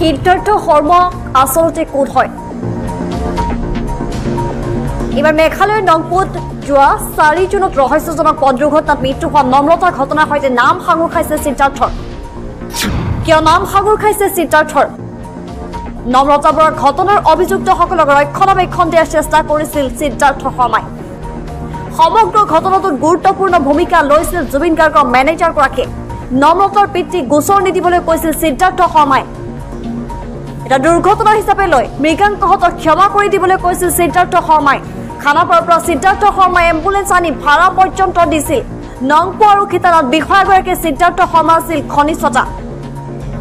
সিদ্ধাৰ্থ শৰ্মা আচলতে ক'ত হয়? এবাৰ মেঘালয়ৰ নংপুত যোৱা 4 জুনত ৰহস্যজনক পথ দুৰ্ঘটনাত মৃত্যু হোৱা নম্ৰতাৰ ঘটনাৰ সৈতে নাম সাঙুৰ খাইছে সিদ্ধাৰ্থৰ। কিয় নাম সাঙুৰ খাইছে সিদ্ধাৰ্থৰ? নম্ৰতা বৰাৰ ঘটনাৰ অভিযুক্তসকলক ৰক্ষণাবেক্ষণ দিয়াৰ চেষ্টা কৰিছিল সিদ্ধাৰ্থ শৰ্মাই। সমগ্ৰ ঘটনাটোত গুৰুত্বপূৰ্ণ ভূমিকা লৈছিল জুবিন গাৰ্গৰ মেনেজাৰগৰাকীয়ে। নম্ৰতাৰ পিতৃক গোচৰ নিদিবলৈ কৈছিল সিদ্ধাৰ্থ শৰ্মাই। এটা দুৰ্ঘটনা হিচাপে লৈ মৃগাংকহঁতক ক্ষমা কৰি দিবলৈ কৈছিল সিদ্ধাৰ্থ শৰ্মাই। খানাপাৰাৰ পৰা সিদ্ধাৰ্থ শৰ্মাই এম্বুলেন্স আনি ভাড়া পৰ্যন্ত দিছিল। নংপু আৰু খিতানত বিষয়াগৰাকীয়ে সিদ্ধাৰ্থ শৰ্মা আছিল ঘনিষ্ঠতা।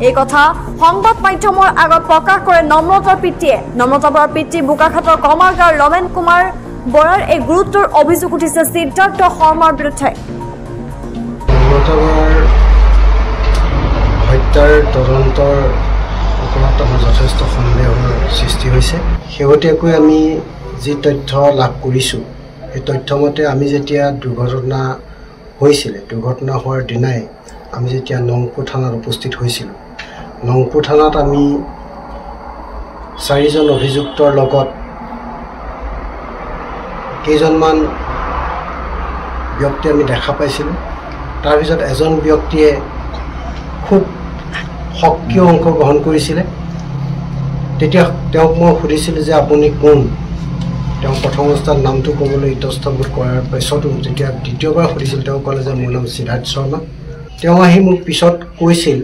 এই কথা সংবাদ মাধ্যমৰ আগত প্ৰকাশ কৰে নম্ৰতাৰ পিতৃয়ে। নম্ৰতা বৰাৰ পিতৃ বোকাখাটৰ কমাৰগাঁৱৰ ৰমেন কুমাৰ বৰাৰ এই গুৰুতৰ অভিযোগ উঠিছে সিদ্ধাৰ্থ শৰ্মাৰ বিৰুদ্ধে। নম্ৰতা বৰাৰ হত্যাৰ তদন্তৰ ওপৰত আমাৰ যথেষ্ট সন্দেহৰ সৃষ্টি হৈছে। শেহতীয়াকৈ আমি যি তথ্য লাভ কৰিছোঁ, এই তথ্যমতে আমি যেতিয়া দুৰ্ঘটনা হৈছিলে, দুৰ্ঘটনা হোৱাৰ দিনাই আমি যেতিয়া নংপু থানাত উপস্থিত হৈছিলোঁ, নংপু থানাত আমি 4জন অভিযুক্তৰ লগত কেইজনমান ব্যক্তি আমি দেখা পাইছিলোঁ। তাৰপিছত এজন ব্যক্তিয়ে খুব সক্ৰিয় অংশগ্ৰহণ কৰিছিলে। তেতিয়া তেওঁক মই সুধিছিলোঁ যে আপুনি কোন? তেওঁ প্ৰথম অৱস্থাত নামটো ক'বলৈ ইতস্তবোধ কৰাৰ পিছতো যেতিয়া দ্বিতীয়বাৰ সুধিছিল, তেওঁ ক'লে যে মোৰ নাম সিদ্ধাৰ্থ শৰ্মা। তেওঁ আহি মোক পিছত কৈছিল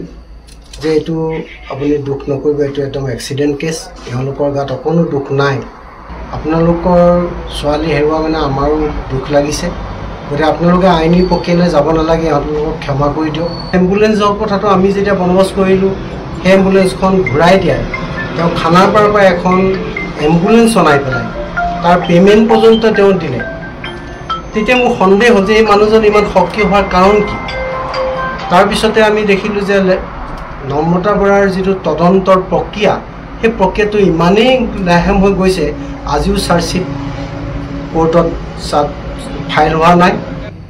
যে এইটো আপুনি দুখ নকৰিব, এইটো একদম এক্সিডেণ্ট কেছ, এওঁলোকৰ গাত অকণো দুখ নাই। আপোনালোকৰ ছোৱালী হেৰুৱা মানে আমাৰো দুখ লাগিছে, গতিকে আপোনালোকে আইনী প্ৰক্ৰিয়ালৈ যাব নালাগে, আপোনালোকক ক্ষমা কৰি দিয়ক। এম্বুলেঞ্চৰ কথাটো আমি যেতিয়া বন্দবস্ত কৰিলোঁ, সেই এম্বুলেঞ্চখন ঘূৰাই দিয়াই তেওঁ খানাপাৰাৰ পৰা এখন এম্বুলেঞ্চ অনাই পেলাই তাৰ পে'মেণ্ট পৰ্যন্ত তেওঁ দিলে। তেতিয়া মোৰ সন্দেহ হ'ল যে এই মানুহজন ইমান সক্ৰিয় হোৱাৰ কাৰণ কি। তাৰপিছতে আমি দেখিলোঁ যে নম্ৰতা বৰাৰ যিটো তদন্তৰ প্ৰক্ৰিয়া, সেই প্ৰক্ৰিয়াটো ইমানেই লাহেম হৈ গৈছে, আজিও চাৰ্জশ্বিট কোৰ্টত ফাইল হোৱা নাই।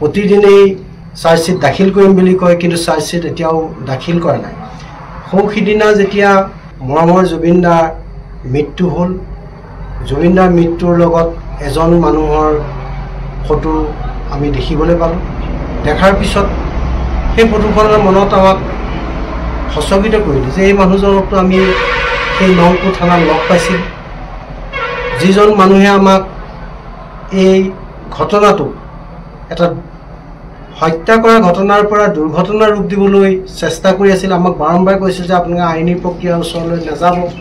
প্ৰতিদিনেই চাৰ্জশ্বিট দাখিল কৰিম বুলি কয়, কিন্তু চাৰ্জশ্বিট এতিয়াও দাখিল কৰা নাই। সিদিনা যেতিয়া মৰমৰ জুবিন দাৰ মৃত্যু হ'ল, জুবিন দাৰ মৃত্যুৰ লগত এজন মানুহৰ ফটো আমি দেখিবলৈ পালোঁ। দেখাৰ পিছত সেই ফটোখনৰ মনত আমাক সচকিত কৰিলোঁ যে এই মানুহজনকতো আমি সেই নংপু থানাত লগ পাইছিলোঁ, যিজন মানুহে আমাক এই ঘটনাটো এটা হত্যা কৰা ঘটনাৰ পৰা দুৰ্ঘটনাৰ ৰূপ দিবলৈ চেষ্টা কৰি আছিল। আমাক বাৰম্বাৰ কৈছিল যে আপোনালোকে আইনী প্ৰক্ৰিয়াৰ ওচৰলৈ নাযাব।